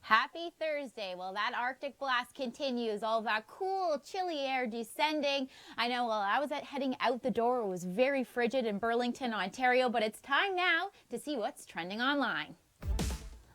Happy Thursday. Well, that Arctic blast continues. All of that cool, chilly air descending. I know while I was heading out the door, it was very frigid in Burlington, Ontario, but it's time now to see what's trending online.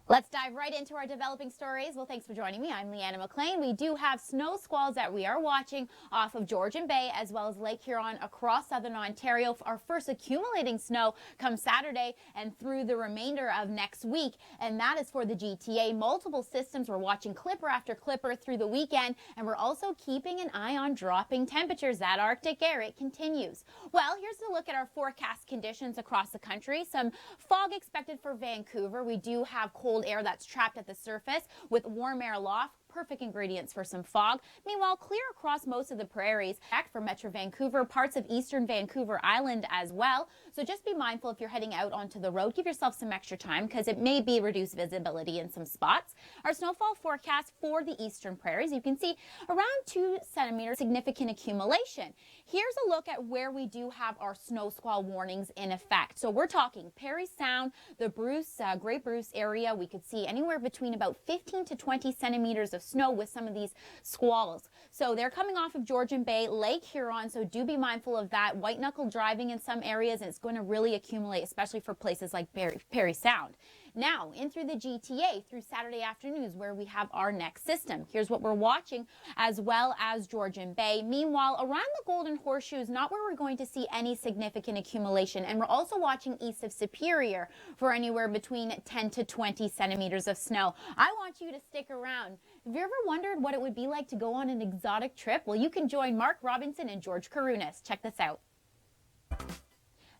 Let's dive right into our developing stories. Well, thanks for joining me. I'm Leeanna Mclean. We do have snow squalls that we are watching off of Georgian Bay as well as Lake Huron across southern Ontario. Our first accumulating snow comes Saturday and through the remainder of next week, and that is for the GTA. Multiple systems. We're watching clipper after clipper through the weekend, and we're also keeping an eye on dropping temperatures. That Arctic air, it continues. Well, here's a look at our forecast conditions across the country. Some fog expected for Vancouver. We do have cold air that's trapped at the surface with warm air aloft. Perfect ingredients for some fog. Meanwhile, clear across most of the prairies. Back for Metro Vancouver, parts of eastern Vancouver Island as well. So just be mindful if you're heading out onto the road. Give yourself some extra time because it may be reduced visibility in some spots. Our snowfall forecast for the eastern prairies, you can see around 2 centimeters, significant accumulation. Here's a look at where we do have our snow squall warnings in effect. So we're talking Parry Sound, the Great Bruce area. We could see anywhere between about 15 to 20 centimeters of snow with some of these squalls. So they're coming off of Georgian Bay, Lake Huron, so do be mindful of that. White knuckle driving in some areas, and it's going to really accumulate, especially for places like Parry Sound. Now, in through the GTA through Saturday afternoons where we have our next system. Here's what we're watching as well as Georgian Bay. Meanwhile, around the Golden Horseshoe is not where we're going to see any significant accumulation. And we're also watching east of Superior for anywhere between 10 to 20 centimeters of snow. I want you to stick around. Have you ever wondered what it would be like to go on an exotic trip? Well, you can join Mark Robinson and George Karunas. Check this out.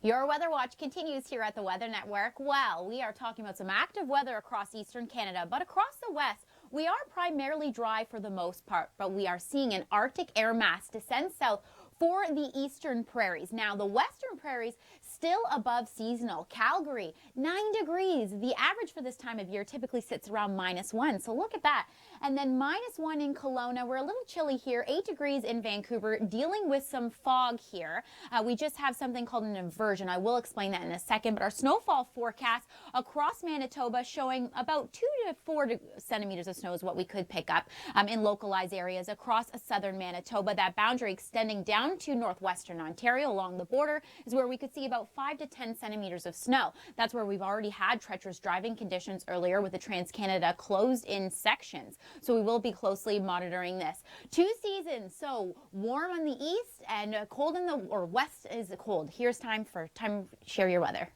Your Weather Watch continues here at the Weather Network. Well, we are talking about some active weather across eastern Canada, but across the west, we are primarily dry for the most part, but we are seeing an Arctic air mass descend south for the eastern prairies. Now, the western prairies still above seasonal. Calgary, 9 degrees. The average for this time of year typically sits around -1. So look at that. And then -1 in Kelowna. We're a little chilly here. 8 degrees in Vancouver, dealing with some fog here. We just have something called an inversion. I will explain that in a second. But our snowfall forecast across Manitoba showing about 2 to 4 centimeters of snow is what we could pick up in localized areas across southern Manitoba. That boundary extending down to northwestern Ontario along the border is where we could see about 5 to 10 centimeters of snow. That's where we've already had treacherous driving conditions earlier with the Trans-Canada closed in sections. So we will be closely monitoring this. 2 seasons, so warm on the east and cold in the west is cold. Here's time to share your weather.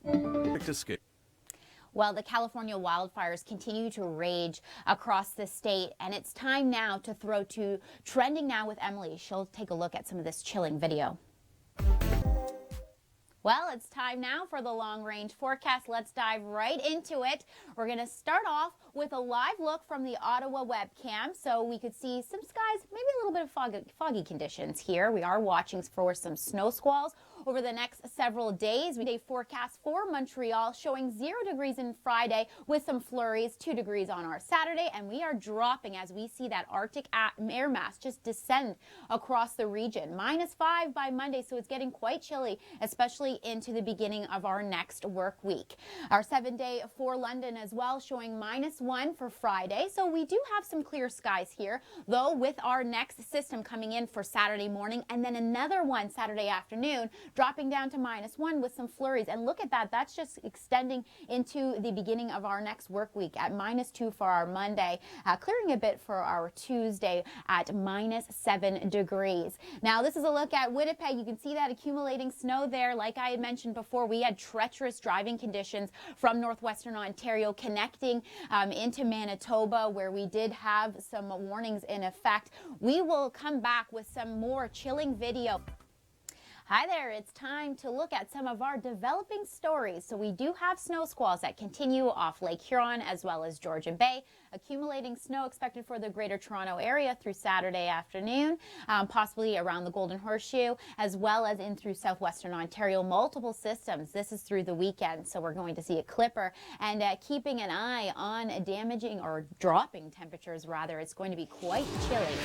Well, the California wildfires continue to rage across the state, and it's time now to throw to Trending Now with Emily. She'll take a look at some of this chilling video. Well, it's time now for the long-range forecast. Let's dive right into it. We're going to start off with a live look from the Ottawa webcam. So we could see some skies, maybe a little bit of foggy conditions here. We are watching for some snow squalls over the next several days. We forecast for Montreal showing 0 degrees on Friday with some flurries, 2 degrees on our Saturday, and we are dropping as we see that Arctic air mass just descend across the region. -5 by Monday, so it's getting quite chilly, especially into the beginning of our next work week. Our 7-day for London as well showing -1 for Friday, so we do have some clear skies here, though with our next system coming in for Saturday morning and then another one Saturday afternoon, dropping down to -1 with some flurries. And look at that, that's just extending into the beginning of our next work week at -2 for our Monday, clearing a bit for our Tuesday at -7 degrees. Now, this is a look at Winnipeg. You can see that accumulating snow there. Like I had mentioned before, we had treacherous driving conditions from northwestern Ontario connecting into Manitoba, where we did have some warnings in effect. We will come back with some more chilling video. Hi there, it's time to look at some of our developing stories. So we do have snow squalls that continue off Lake Huron as well as Georgian Bay. Accumulating snow expected for the Greater Toronto area through Saturday afternoon, possibly around the Golden Horseshoe, as well as in through southwestern Ontario. Multiple systems. This is through the weekend, so we're going to see a clipper. And keeping an eye on damaging or dropping temperatures, rather. It's going to be quite chilly.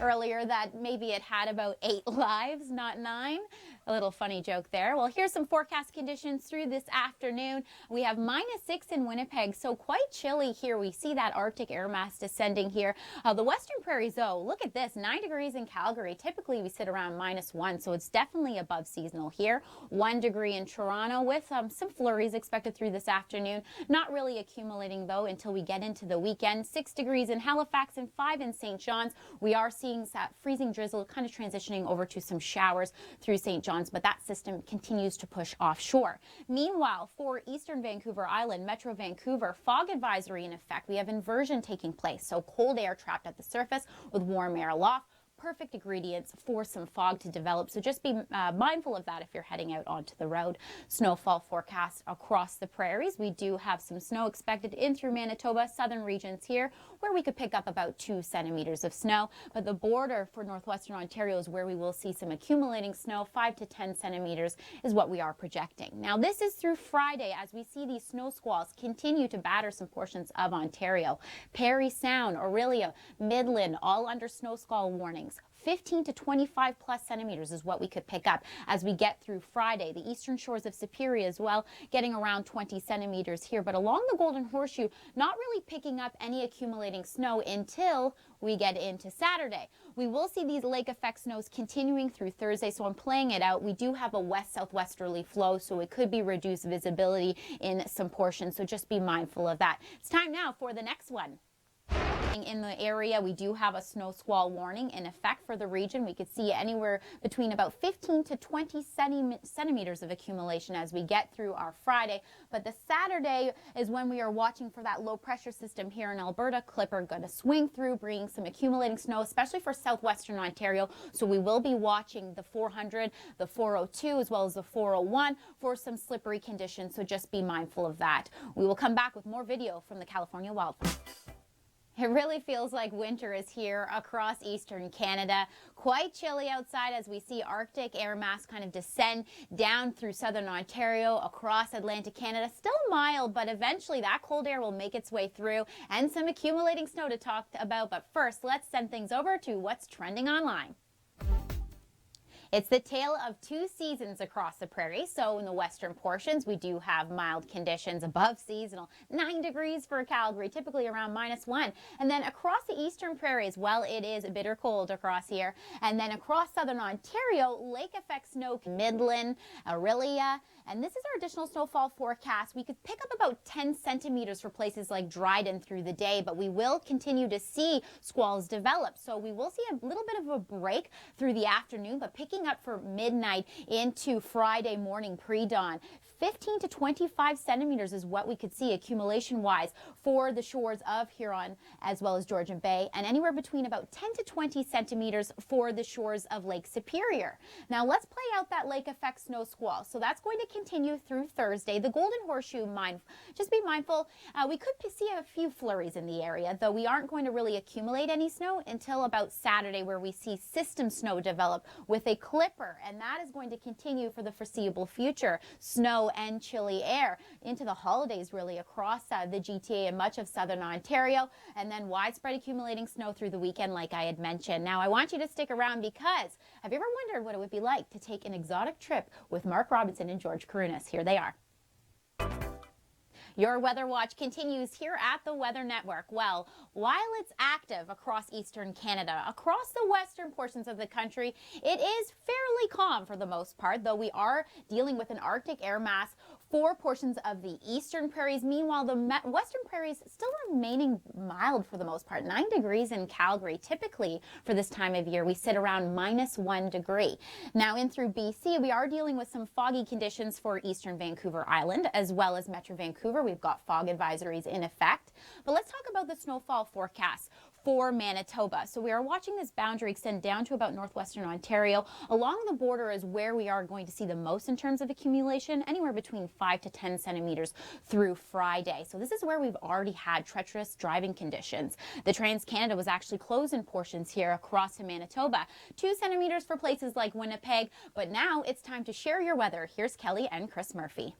Earlier that maybe it had about 8 lives, not 9. A little funny joke there. Well, here's some forecast conditions through this afternoon. We have -6 in Winnipeg, so quite chilly here. We see that Arctic air mass descending here. The Western Prairies, though, look at this, 9 degrees in Calgary. Typically, we sit around -1, so it's definitely above seasonal here. 1 degree in Toronto with some flurries expected through this afternoon. Not really accumulating, though, until we get into the weekend. 6 degrees in Halifax and 5 in St. John's. We are seeing that freezing drizzle kind of transitioning over to some showers through St. John's, but that system continues to push offshore. Meanwhile, for eastern Vancouver Island, Metro Vancouver, fog advisory in effect. We have inversion taking place, so cold air trapped at the surface with warm air aloft. Perfect ingredients for some fog to develop, so just be mindful of that if you're heading out onto the road. Snowfall forecast across the prairies. We do have some snow expected in through Manitoba, southern regions here, where we could pick up about 2 centimeters of snow, but the border for northwestern Ontario is where we will see some accumulating snow. 5 to 10 centimeters is what we are projecting. Now, this is through Friday as we see these snow squalls continue to batter some portions of Ontario. Parry Sound, Orillia, Midland, all under snow squall warnings. 15 to 25 plus centimeters is what we could pick up as we get through Friday. The eastern shores of Superior as well, getting around 20 centimeters here. But along the Golden Horseshoe, not really picking up any accumulating snow until we get into Saturday. We will see these lake effect snows continuing through Thursday, so I'm playing it out. We do have a west-southwesterly flow, so it could be reduced visibility in some portions, so just be mindful of that. It's time now for the next one. In the area, we do have a snow squall warning in effect for the region. We could see anywhere between about 15 to 20 centimeters of accumulation as we get through our Friday. But the Saturday is when we are watching for that low pressure system here in Alberta. Clipper going to swing through, bringing some accumulating snow, especially for southwestern Ontario. So we will be watching the 400, the 402, as well as the 401 for some slippery conditions. So just be mindful of that. We will come back with more video from the California wildfire. It really feels like winter is here across eastern Canada. Quite chilly outside as we see Arctic air mass kind of descend down through southern Ontario, across Atlantic Canada. Still mild, but eventually that cold air will make its way through and some accumulating snow to talk about. But first, let's send things over to what's trending online. It's the tale of 2 seasons across the prairie. So in the western portions, we do have mild conditions above seasonal, 9 degrees for Calgary, typically around -1. And then across the eastern prairies, well, it is bitter cold across here. And then across southern Ontario, lake effect snow, Midland, Orillia. And this is our additional snowfall forecast. We could pick up about 10 centimeters for places like Dryden through the day, but we will continue to see squalls develop. So we will see a little bit of a break through the afternoon, but picking up for midnight into Friday morning pre-dawn. 15 to 25 centimeters is what we could see accumulation-wise for the shores of Huron as well as Georgian Bay, and anywhere between about 10 to 20 centimeters for the shores of Lake Superior. Now let's play out that lake effect snow squall. So that's going to continue through Thursday. The Golden Horseshoe, just be mindful. We could see a few flurries in the area, though we aren't going to really accumulate any snow until about Saturday, where we see system snow develop with a clipper, and that is going to continue for the foreseeable future. Snow and chilly air into the holidays, really across the GTA and much of southern Ontario, and then widespread accumulating snow through the weekend, like I had mentioned. Now I want you to stick around, because have you ever wondered what it would be like to take an exotic trip with Mark Robinson and George Karunas? Here they are. Your Weather Watch continues here at the Weather Network. Well, while it's active across eastern Canada, across the western portions of the country, it is fairly calm for the most part, though we are dealing with an Arctic air mass for portions of the eastern prairies. Meanwhile, the western prairies still remaining mild for the most part. 9 degrees in Calgary. Typically for this time of year, we sit around -1 degree. Now in through BC, we are dealing with some foggy conditions for eastern Vancouver Island as well as Metro Vancouver. We've got fog advisories in effect. But let's talk about the snowfall forecast for Manitoba. So we are watching this boundary extend down to about northwestern Ontario. Along the border is where we are going to see the most in terms of accumulation, anywhere between 5 to 10 centimeters through Friday. So this is where we've already had treacherous driving conditions. The Trans-Canada was actually closed in portions here across to Manitoba. 2 centimeters for places like Winnipeg, but now it's time to share your weather. Here's Kelly and Chris Murphy.